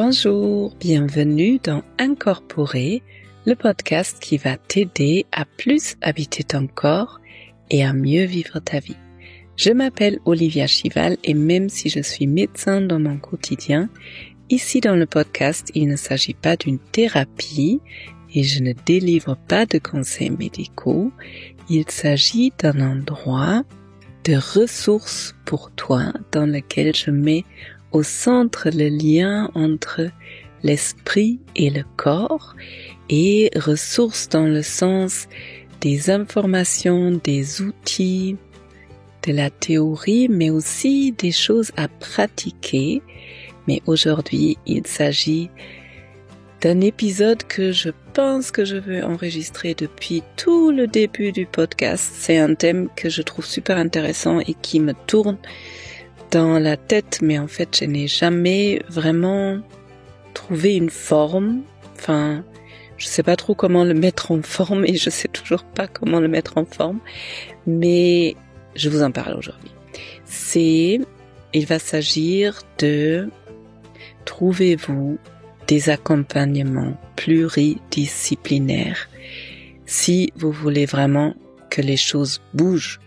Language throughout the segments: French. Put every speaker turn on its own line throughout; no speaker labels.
Bonjour, bienvenue dans Incorporer, le podcast qui va t'aider à plus habiter ton corps et à mieux vivre ta vie. Je m'appelle Olivia Chival et même si je suis médecin dans mon quotidien, ici dans le podcast, il ne s'agit pas d'une thérapie et je ne délivre pas de conseils médicaux. Il s'agit d'un endroit de ressources pour toi dans lequel je mets au centre le lien entre l'esprit et le corps et ressources dans le sens des informations, des outils, de la théorie, mais aussi des choses à pratiquer. Mais aujourd'hui, il s'agit d'un épisode que je pense que je veux enregistrer depuis tout le début du podcast. C'est un thème que je trouve super intéressant et qui me tourne dans la tête, mais en fait, je n'ai jamais vraiment trouvé une forme. Enfin, je sais pas trop comment le mettre en forme et je sais toujours pas comment le mettre en forme, mais je vous en parle aujourd'hui. Il va s'agir de trouvez-vous des accompagnements pluridisciplinaires si vous voulez vraiment que les choses bougent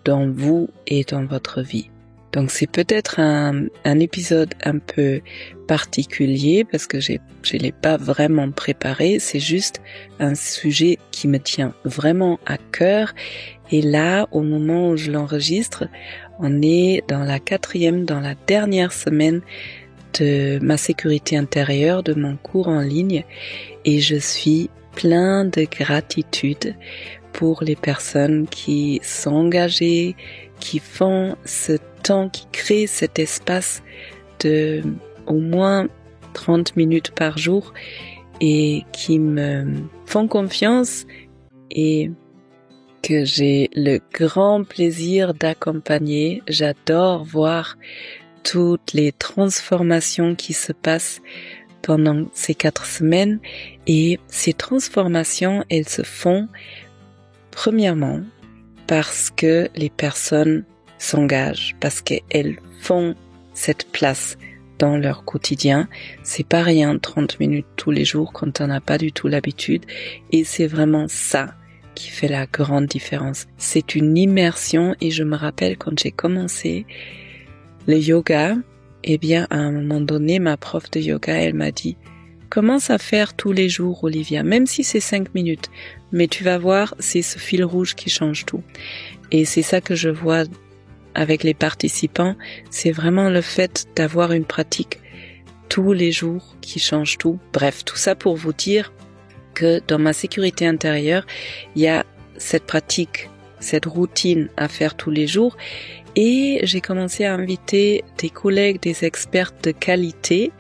dans vous et dans votre vie. Donc c'est peut-être un épisode un peu particulier parce que je l'ai pas vraiment préparé, c'est juste un sujet qui me tient vraiment à cœur. Et là, au moment où je l'enregistre, on est dans la dernière semaine de ma sécurité intérieure, de mon cours en ligne, et je suis plein de gratitude pour les personnes qui sont engagées, qui font ce temps, qui créent cet espace de au moins 30 minutes par jour et qui me font confiance et que j'ai le grand plaisir d'accompagner. J'adore voir toutes les transformations qui se passent pendant ces 4 semaines et ces transformations, elles se font premièrement parce que les personnes s'engagent, parce qu'elles font cette place dans leur quotidien. C'est pas rien 30 minutes tous les jours quand on n'a pas du tout l'habitude et c'est vraiment ça qui fait la grande différence. C'est une immersion et je me rappelle quand j'ai commencé le yoga, eh bien à un moment donné, ma prof de yoga, elle m'a dit « Commence à faire tous les jours, Olivia, même si c'est 5 minutes, mais tu vas voir, c'est ce fil rouge qui change tout. » Et c'est ça que je vois avec les participants, c'est vraiment le fait d'avoir une pratique tous les jours qui change tout. Bref, tout ça pour vous dire que dans ma sécurité intérieure, il y a cette pratique, cette routine à faire tous les jours. Et j'ai commencé à inviter des collègues, des expertes de qualité.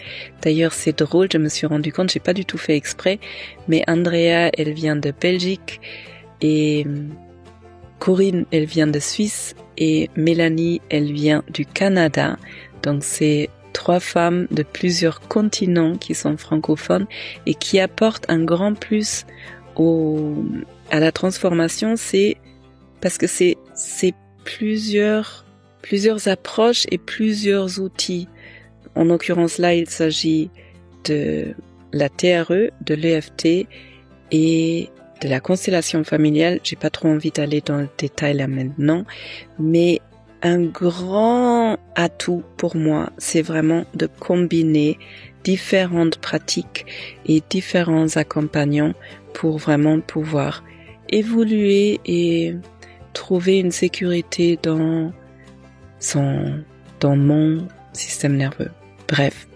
D'ailleurs, c'est drôle, je me suis rendu compte, j'ai pas du tout fait exprès, mais Andrea, elle vient de Belgique et Corinne, elle vient de Suisse et Mélanie, elle vient du Canada. Donc c'est 3 femmes de plusieurs continents qui sont francophones et qui apportent un grand plus à la transformation. C'est parce que c'est plusieurs approches et plusieurs outils. En l'occurrence là, il s'agit de la TRE, de l'EFT et de la constellation familiale. J'ai pas trop envie d'aller dans le détail là maintenant, mais un grand atout pour moi, c'est vraiment de combiner différentes pratiques et différents accompagnants pour vraiment pouvoir évoluer et trouver une sécurité dans mon système nerveux. Bref,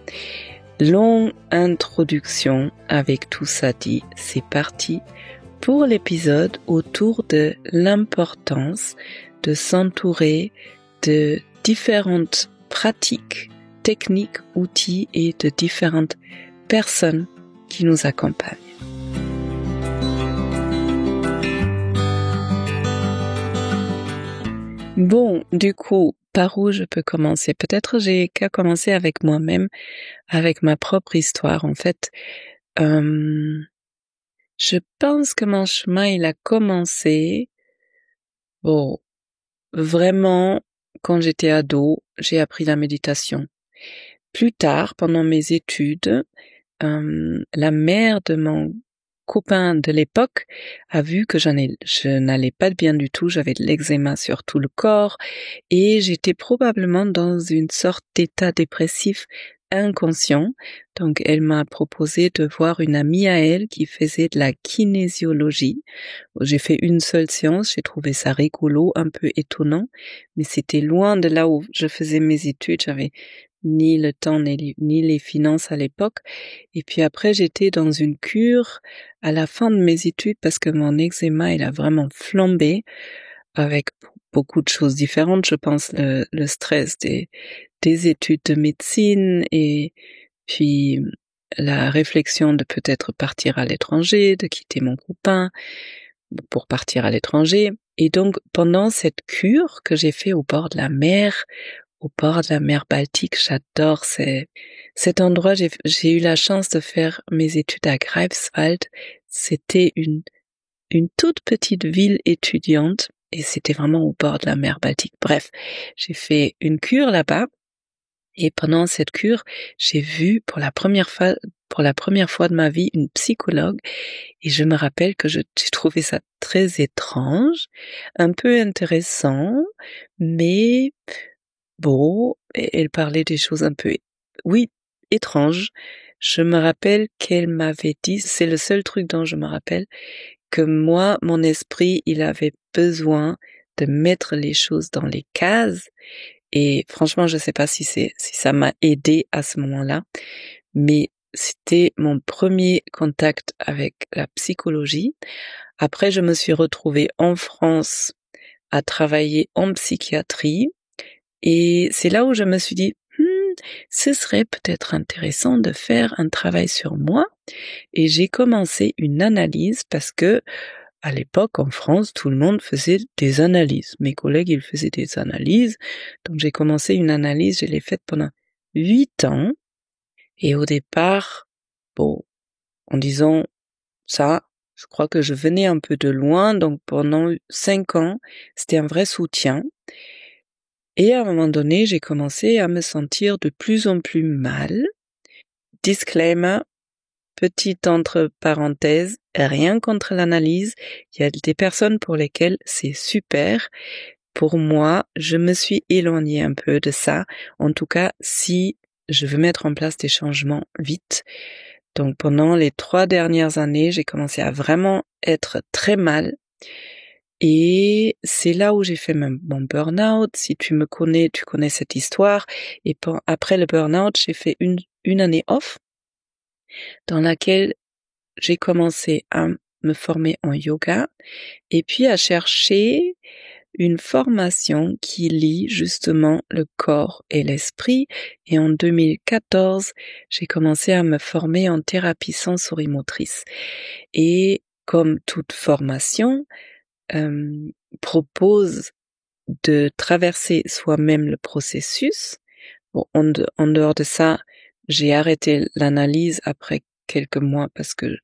longue introduction avec tout ça dit, c'est parti pour l'épisode autour de l'importance de s'entourer de différentes pratiques, techniques, outils et de différentes personnes qui nous accompagnent. Bon, du coup, par où je peux commencer? Peut-être j'ai qu'à commencer avec moi-même, avec ma propre histoire. En fait, je pense que mon chemin, il a commencé, vraiment, quand j'étais ado, j'ai appris la méditation. plus tard, pendant mes études, la mère de mon copain de l'époque a vu que je n'allais pas bien du tout, j'avais de l'eczéma sur tout le corps et j'étais probablement dans une sorte d'état dépressif inconscient. Donc elle m'a proposé de voir une amie à elle qui faisait de la kinésiologie. J'ai fait une seule séance, j'ai trouvé ça rigolo, un peu étonnant, mais c'était loin de là où je faisais mes études, j'avais ni le temps ni les finances à l'époque. Et puis après, j'étais dans une cure à la fin de mes études parce que mon eczéma, il a vraiment flambé avec beaucoup de choses différentes. Je pense le stress des études de médecine et puis la réflexion de peut-être partir à l'étranger, de quitter mon copain pour partir à l'étranger. Et donc, pendant cette cure que j'ai fait au bord de la mer Baltique, j'adore cet endroit. J'ai eu la chance de faire mes études à Greifswald. C'était une toute petite ville étudiante et c'était vraiment au bord de la mer Baltique. Bref, j'ai fait une cure là-bas et pendant cette cure, j'ai vu pour la première fois de ma vie une psychologue et je me rappelle que j'ai trouvé ça très étrange, un peu intéressant, mais bon, elle parlait des choses un peu, oui, étranges. Je me rappelle qu'elle m'avait dit, c'est le seul truc dont je me rappelle, que moi, mon esprit, il avait besoin de mettre les choses dans les cases. Et franchement, je sais pas si ça m'a aidé à ce moment-là, mais c'était mon premier contact avec la psychologie. Après, je me suis retrouvée en France à travailler en psychiatrie. Et c'est là où je me suis dit, ce serait peut-être intéressant de faire un travail sur moi. Et j'ai commencé une analyse parce que, à l'époque, en France, tout le monde faisait des analyses. Mes collègues, ils faisaient des analyses. Donc j'ai commencé une analyse, je l'ai faite pendant 8 ans. Et au départ, bon, en disant ça, je crois que je venais un peu de loin. Donc pendant 5 ans, c'était un vrai soutien. Et à un moment donné, j'ai commencé à me sentir de plus en plus mal. Disclaimer, petite entre parenthèses, rien contre l'analyse. Il y a des personnes pour lesquelles c'est super. Pour moi, je me suis éloignée un peu de ça. En tout cas, si je veux mettre en place des changements vite. Donc pendant les 3 dernières années, j'ai commencé à vraiment être très mal. Et c'est là où j'ai fait mon burn-out. Si tu me connais, tu connais cette histoire. Et après le burn-out, j'ai fait une année off dans laquelle j'ai commencé à me former en yoga et puis à chercher une formation qui lie justement le corps et l'esprit. Et en 2014, j'ai commencé à me former en thérapie sensorimotrice. Et comme toute formation, propose de traverser soi-même le processus. Bon, en dehors de ça, j'ai arrêté l'analyse après quelques mois parce que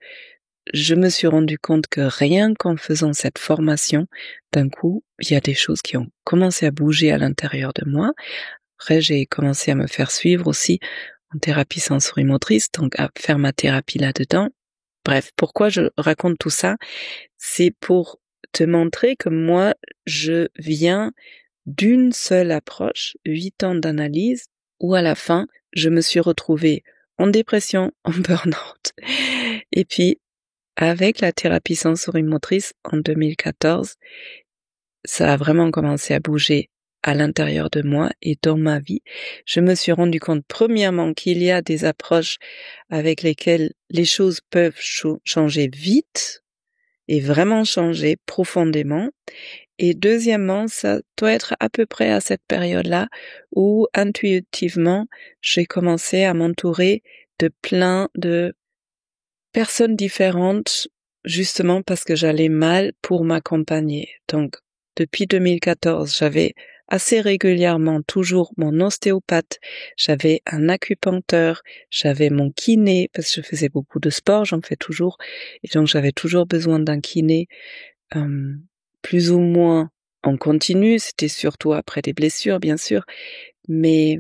je me suis rendu compte que rien qu'en faisant cette formation, d'un coup, il y a des choses qui ont commencé à bouger à l'intérieur de moi. Après, j'ai commencé à me faire suivre aussi en thérapie sensorimotrice, donc à faire ma thérapie là-dedans. Bref, pourquoi je raconte tout ça? C'est pour te montrer que moi, je viens d'une seule approche, 8 ans d'analyse, où à la fin, je me suis retrouvée en dépression, en burn-out. Et puis, avec la thérapie sensorimotrice en 2014, ça a vraiment commencé à bouger à l'intérieur de moi et dans ma vie. Je me suis rendu compte, premièrement, qu'il y a des approches avec lesquelles les choses peuvent changer vite et vraiment changer profondément. Et deuxièmement, ça doit être à peu près à cette période-là où intuitivement, j'ai commencé à m'entourer de plein de personnes différentes, justement parce que j'allais mal pour m'accompagner. Donc, depuis 2014, j'avais assez régulièrement toujours mon ostéopathe, j'avais un acupuncteur, j'avais mon kiné, parce que je faisais beaucoup de sport, j'en fais toujours, et donc j'avais toujours besoin d'un kiné, plus ou moins en continu, c'était surtout après des blessures, bien sûr, mais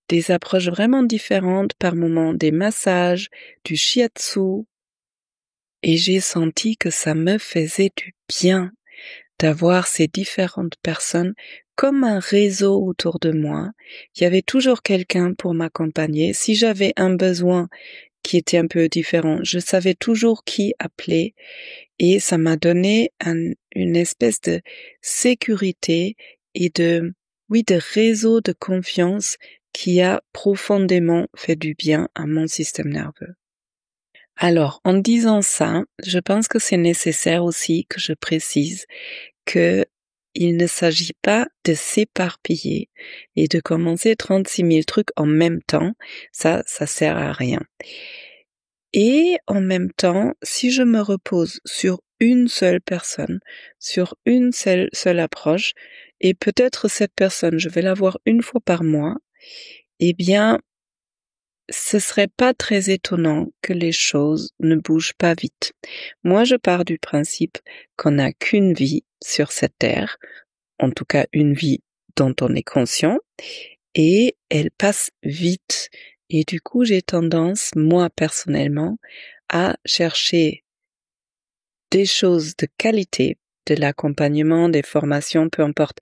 des approches vraiment différentes, par moments des massages, du shiatsu. Et j'ai senti que ça me faisait du bien d'avoir ces différentes personnes comme un réseau autour de moi. Il y avait toujours quelqu'un pour m'accompagner. Si j'avais un besoin qui était un peu différent, je savais toujours qui appeler et ça m'a donné une espèce de sécurité et de réseau de confiance qui a profondément fait du bien à mon système nerveux. Alors, en disant ça, je pense que c'est nécessaire aussi que je précise que il ne s'agit pas de s'éparpiller et de commencer 36 000 trucs en même temps. Ça sert à rien. Et en même temps, si je me repose sur une seule personne, sur une seule approche, et peut-être cette personne, je vais la voir une fois par mois, eh bien, ce serait pas très étonnant que les choses ne bougent pas vite. Moi, je pars du principe qu'on n'a qu'une vie sur cette terre, en tout cas une vie dont on est conscient, et elle passe vite. Et du coup, j'ai tendance, moi personnellement, à chercher des choses de qualité, de l'accompagnement, des formations, peu importe.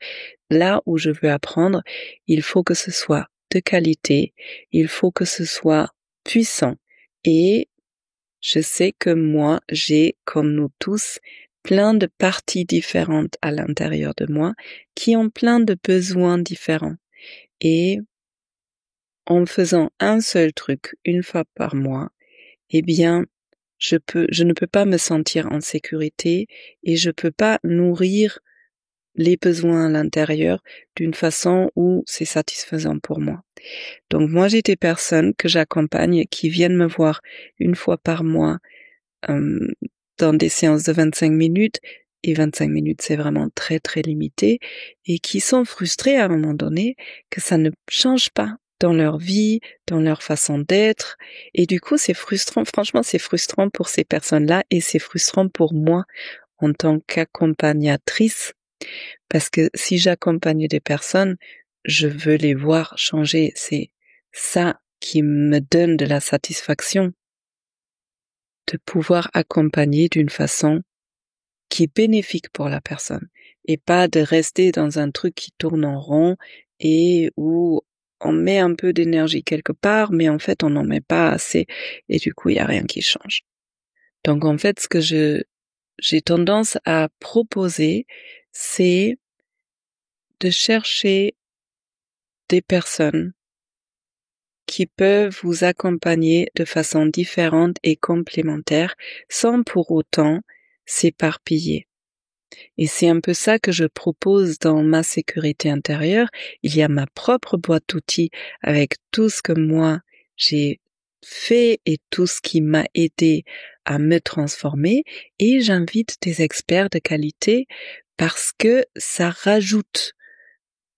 Là où je veux apprendre, il faut que ce soit de qualité, il faut que ce soit puissant. Et je sais que moi, j'ai, comme nous tous, plein de parties différentes à l'intérieur de moi qui ont plein de besoins différents. Et en faisant un seul truc une fois par mois, eh bien, je ne peux pas me sentir en sécurité et je peux pas nourrir les besoins à l'intérieur d'une façon où c'est satisfaisant pour moi. Donc moi, j'ai des personnes que j'accompagne qui viennent me voir une fois par mois dans des séances de 25 minutes, et 25 minutes c'est vraiment très très limité, et qui sont frustrées à un moment donné que ça ne change pas dans leur vie, dans leur façon d'être, et du coup c'est frustrant, franchement c'est frustrant pour ces personnes-là, et c'est frustrant pour moi en tant qu'accompagnatrice, parce que si j'accompagne des personnes, je veux les voir changer, c'est ça qui me donne de la satisfaction, de pouvoir accompagner d'une façon qui est bénéfique pour la personne, et pas de rester dans un truc qui tourne en rond et où on met un peu d'énergie quelque part, mais en fait on n'en met pas assez et du coup il n'y a rien qui change. Donc en fait ce que j'ai tendance à proposer, c'est de chercher des personnes qui peuvent vous accompagner de façon différente et complémentaire sans pour autant s'éparpiller. Et c'est un peu ça que je propose dans ma sécurité intérieure. Il y a ma propre boîte d'outils avec tout ce que moi j'ai fait et tout ce qui m'a aidé à me transformer, et j'invite des experts de qualité parce que ça rajoute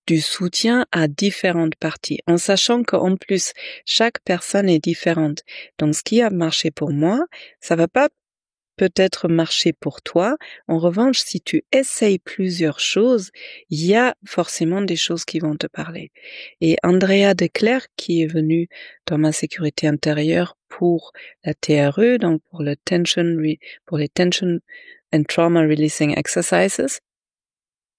du soutien à différentes parties, en sachant qu'en plus, chaque personne est différente. Donc, ce qui a marché pour moi, ça va pas peut-être marcher pour toi. En revanche, si tu essayes plusieurs choses, il y a forcément des choses qui vont te parler. Et Andrea Declercq, qui est venue dans ma sécurité intérieure pour la TRE, donc pour les Tension and Trauma Releasing Exercises,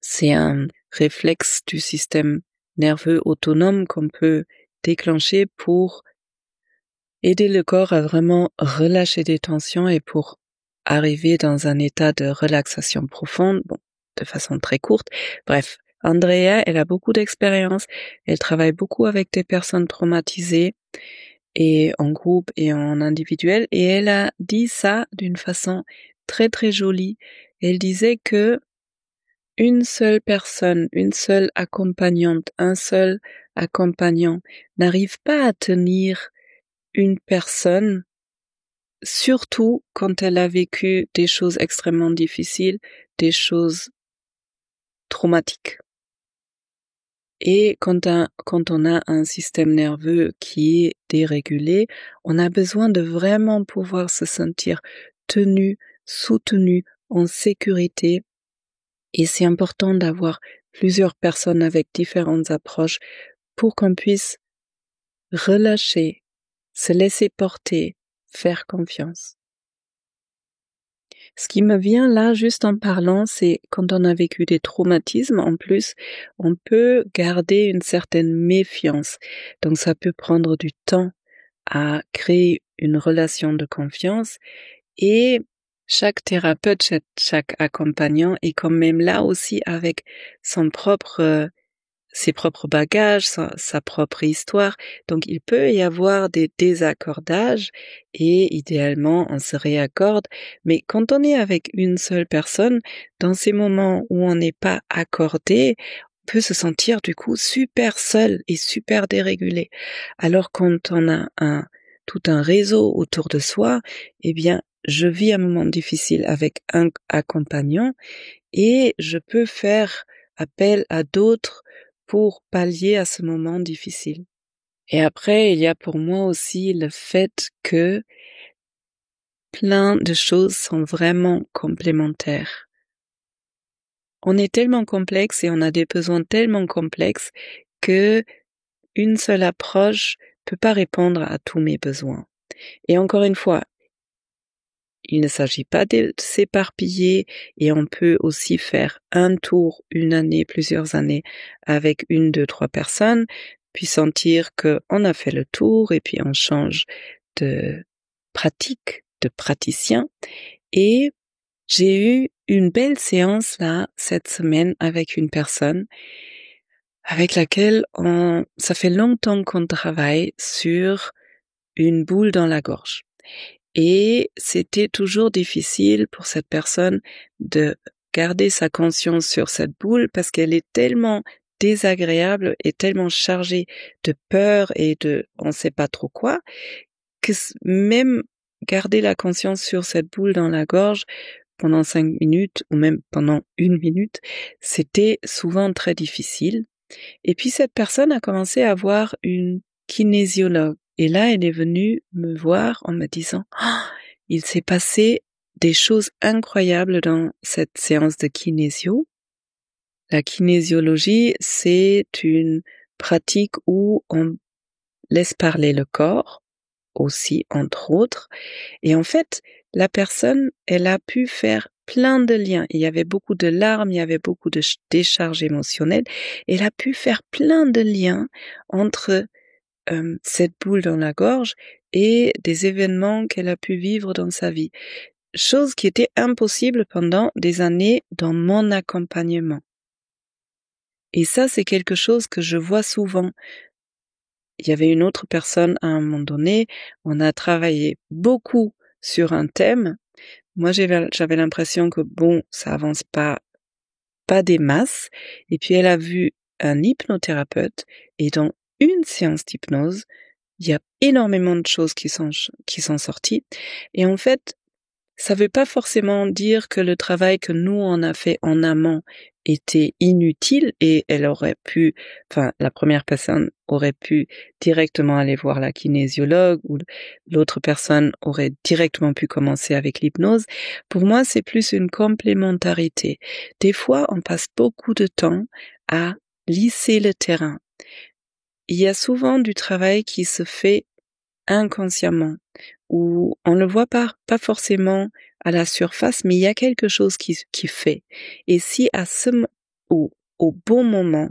c'est un réflexe du système nerveux autonome qu'on peut déclencher pour aider le corps à vraiment relâcher des tensions et pour arriver dans un état de relaxation profonde, de façon très courte. Bref, Andrea, elle a beaucoup d'expérience, elle travaille beaucoup avec des personnes traumatisées, et en groupe et en individuel, et elle a dit ça d'une façon très très jolie. Elle disait que une seule personne, une seule accompagnante, un seul accompagnant n'arrive pas à tenir une personne, surtout quand elle a vécu des choses extrêmement difficiles, des choses traumatiques. Et quand on a un système nerveux qui est dérégulé, on a besoin de vraiment pouvoir se sentir tenu, soutenu, en sécurité. Et c'est important d'avoir plusieurs personnes avec différentes approches pour qu'on puisse relâcher, se laisser porter, faire confiance. Ce qui me vient là, juste en parlant, c'est quand on a vécu des traumatismes, en plus, on peut garder une certaine méfiance. Donc ça peut prendre du temps à créer une relation de confiance et chaque thérapeute, chaque accompagnant est quand même là aussi avec ses propres bagages, sa propre histoire. Donc il peut y avoir des désaccordages et idéalement on se réaccorde. Mais quand on est avec une seule personne, dans ces moments où on n'est pas accordé, on peut se sentir du coup super seul et super dérégulé. Alors quand on a tout un réseau autour de soi, eh bien je vis un moment difficile avec un accompagnant et je peux faire appel à d'autres pour pallier à ce moment difficile. Et après, il y a pour moi aussi le fait que plein de choses sont vraiment complémentaires. On est tellement complexe et on a des besoins tellement complexes que une seule approche peut pas répondre à tous mes besoins. Et encore une fois, il ne s'agit pas de s'éparpiller et on peut aussi faire un tour, une année, plusieurs années avec 1, 2, 3 personnes, puis sentir qu'on a fait le tour et puis on change de pratique, de praticien. Et j'ai eu une belle séance là, cette semaine, avec une personne avec laquelle ça fait longtemps qu'on travaille sur une boule dans la gorge. Et c'était toujours difficile pour cette personne de garder sa conscience sur cette boule parce qu'elle est tellement désagréable et tellement chargée de peur et de on sait pas trop quoi, que même garder la conscience sur cette boule dans la gorge pendant 5 minutes ou même pendant 1 minute, c'était souvent très difficile. Et puis cette personne a commencé à voir une kinésiologue. Et là, elle est venue me voir en me disant « il s'est passé des choses incroyables dans cette séance de kinésio. » La kinésiologie, c'est une pratique où on laisse parler le corps, aussi, entre autres. Et en fait, la personne, elle a pu faire plein de liens. Il y avait beaucoup de larmes, il y avait beaucoup de décharges émotionnelles. Elle a pu faire plein de liens entre cette boule dans la gorge et des événements qu'elle a pu vivre dans sa vie. Chose qui était impossible pendant des années dans mon accompagnement. Et ça, c'est quelque chose que je vois souvent. Il y avait une autre personne à un moment donné, on a travaillé beaucoup sur un thème. Moi, j'avais l'impression que bon, ça avance pas des masses. Et puis, elle a vu un hypnothérapeute et dans une séance d'hypnose, il y a énormément de choses qui sont sorties. Et en fait, ça veut pas forcément dire que le travail que nous, on a fait en amont était inutile et la première personne aurait pu directement aller voir la kinésiologue ou l'autre personne aurait directement pu commencer avec l'hypnose. Pour moi, c'est plus une complémentarité. Des fois, on passe beaucoup de temps à lisser le terrain. Il y a souvent du travail qui se fait inconsciemment, où on ne le voit pas forcément à la surface, mais il y a quelque chose qui fait. Et si au bon moment,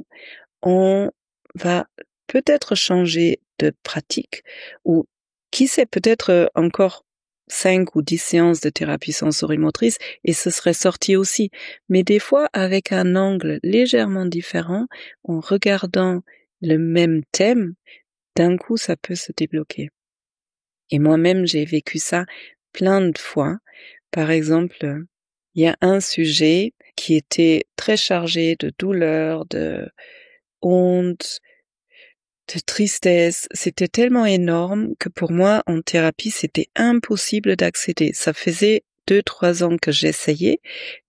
on va peut-être changer de pratique, ou qui sait, peut-être encore 5 ou 10 séances de thérapie sensorimotrice, et ce serait sorti aussi. Mais des fois, avec un angle légèrement différent, en regardant le même thème, d'un coup, ça peut se débloquer. Et moi-même, j'ai vécu ça plein de fois. Par exemple, il y a un sujet qui était très chargé de douleur, de honte, de tristesse. C'était tellement énorme que pour moi, en thérapie, c'était impossible d'accéder. Ça faisait 2-3 ans que j'essayais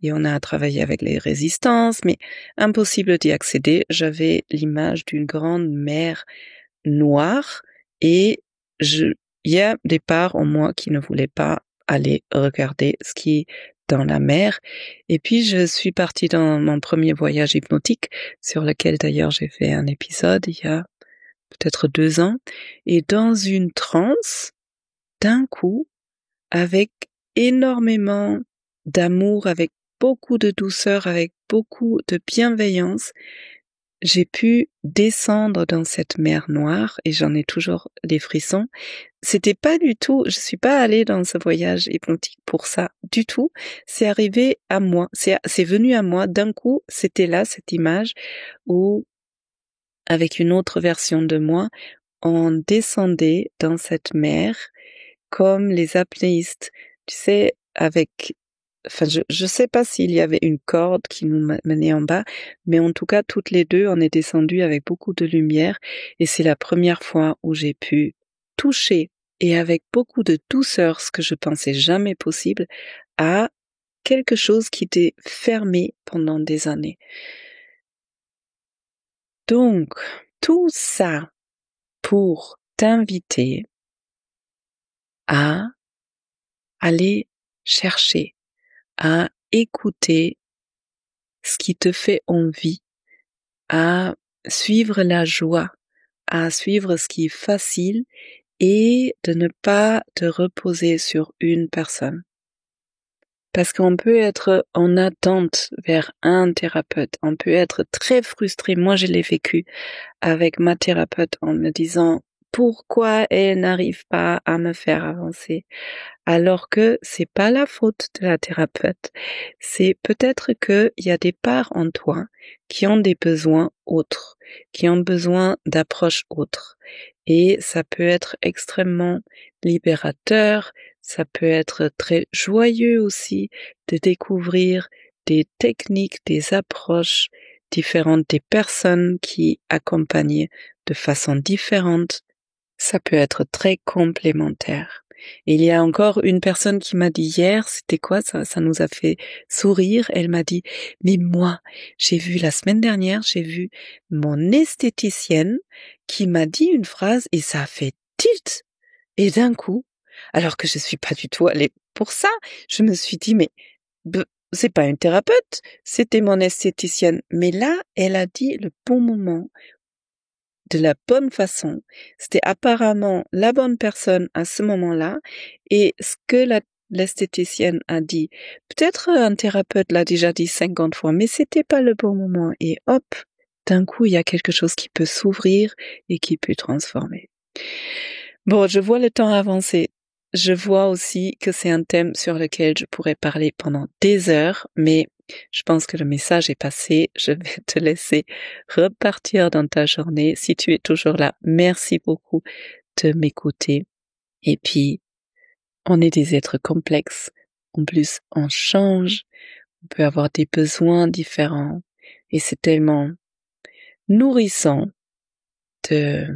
et on a travaillé avec les résistances, mais impossible d'y accéder. J'avais l'image d'une grande mer noire et il y a des parts en moi qui ne voulaient pas aller regarder ce qui est dans la mer. Et puis, je suis partie dans mon premier voyage hypnotique, sur lequel d'ailleurs j'ai fait un épisode il y a peut-être 2 ans, et dans une transe, d'un coup, avec énormément d'amour, avec beaucoup de douceur, avec beaucoup de bienveillance, j'ai pu descendre dans cette mer noire et j'en ai toujours les frissons. C'était pas du tout, je suis pas allée dans ce voyage hypnotique pour ça du tout. C'est arrivé à moi, c'est venu à moi d'un coup. C'était là cette image où, avec une autre version de moi, on descendait dans cette mer comme les apnéistes, tu sais, je sais pas s'il y avait une corde qui nous menait en bas, mais en tout cas, toutes les deux, on est descendues avec beaucoup de lumière et c'est la première fois où j'ai pu toucher et avec beaucoup de douceur, ce que je pensais jamais possible, à quelque chose qui était fermé pendant des années. Donc, tout ça pour t'inviter à aller chercher, à écouter ce qui te fait envie, à suivre la joie, à suivre ce qui est facile et de ne pas te reposer sur une personne. Parce qu'on peut être en attente vers un thérapeute, on peut être très frustré. Moi, je l'ai vécu avec ma thérapeute en me disant pourquoi elle n'arrive pas à me faire avancer. Alors que c'est pas la faute de la thérapeute. C'est peut-être qu'il y a des parts en toi qui ont des besoins autres, qui ont besoin d'approches autres. Et ça peut être extrêmement libérateur, ça peut être très joyeux aussi de découvrir des techniques, des approches différentes, des personnes qui accompagnent de façon différente. Ça peut être très complémentaire. Et il y a encore une personne qui m'a dit hier, c'était quoi ça nous a fait sourire. Elle m'a dit, mais moi, la semaine dernière, j'ai vu mon esthéticienne qui m'a dit une phrase et ça a fait tilt. Et d'un coup, alors que je suis pas du tout allée pour ça, je me suis dit, mais c'est pas une thérapeute, c'était mon esthéticienne. Mais là, elle a dit le bon moment, de la bonne façon. C'était apparemment la bonne personne à ce moment-là. Et ce que l'esthéticienne a dit, peut-être un thérapeute l'a déjà dit 50 fois, mais c'était pas le bon moment. Et hop, d'un coup, il y a quelque chose qui peut s'ouvrir et qui peut transformer. Bon, je vois le temps avancer. Je vois aussi que c'est un thème sur lequel je pourrais parler pendant des heures, mais je pense que le message est passé. Je vais te laisser repartir dans ta journée. Si tu es toujours là, merci beaucoup de m'écouter. Et puis, on est des êtres complexes. En plus, on change. On peut avoir des besoins différents. Et c'est tellement nourrissant de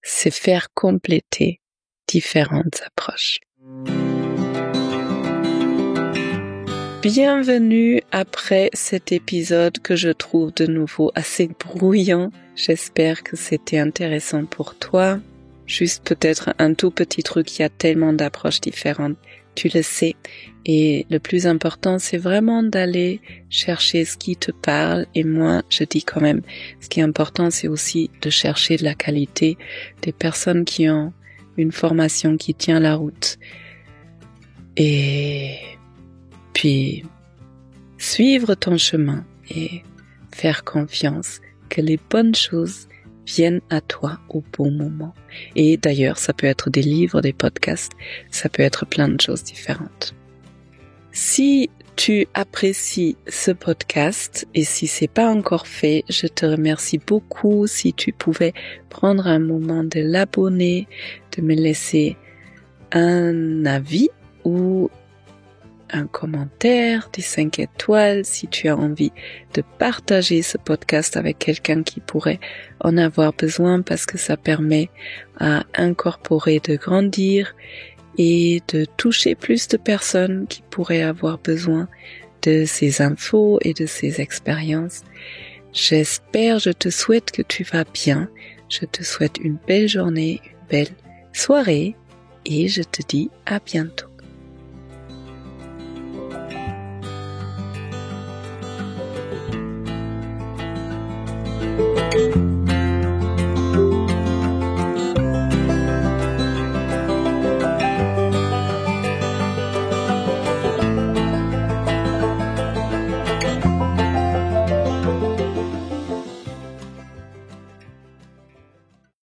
se faire compléter différentes approches. Bienvenue après cet épisode que je trouve de nouveau assez bruyant. J'espère que c'était intéressant pour toi. Juste peut-être un tout petit truc, il y a tellement d'approches différentes, tu le sais. Et le plus important, c'est vraiment d'aller chercher ce qui te parle. Et moi, je dis quand même, ce qui est important, c'est aussi de chercher de la qualité, des personnes qui ont une formation qui tient la route. Et puis, suivre ton chemin et faire confiance que les bonnes choses viennent à toi au bon moment. Et d'ailleurs, ça peut être des livres, des podcasts, ça peut être plein de choses différentes. Si tu apprécies ce podcast et si c'est pas encore fait, je te remercie beaucoup si tu pouvais prendre un moment de l'abonner, de me laisser un avis ou un commentaire, des 5 étoiles, si tu as envie de partager ce podcast avec quelqu'un qui pourrait en avoir besoin parce que ça permet à incorporer, de grandir et de toucher plus de personnes qui pourraient avoir besoin de ces infos et de ces expériences. Je te souhaite que tu vas bien. Je te souhaite une belle journée, une belle soirée et je te dis à bientôt.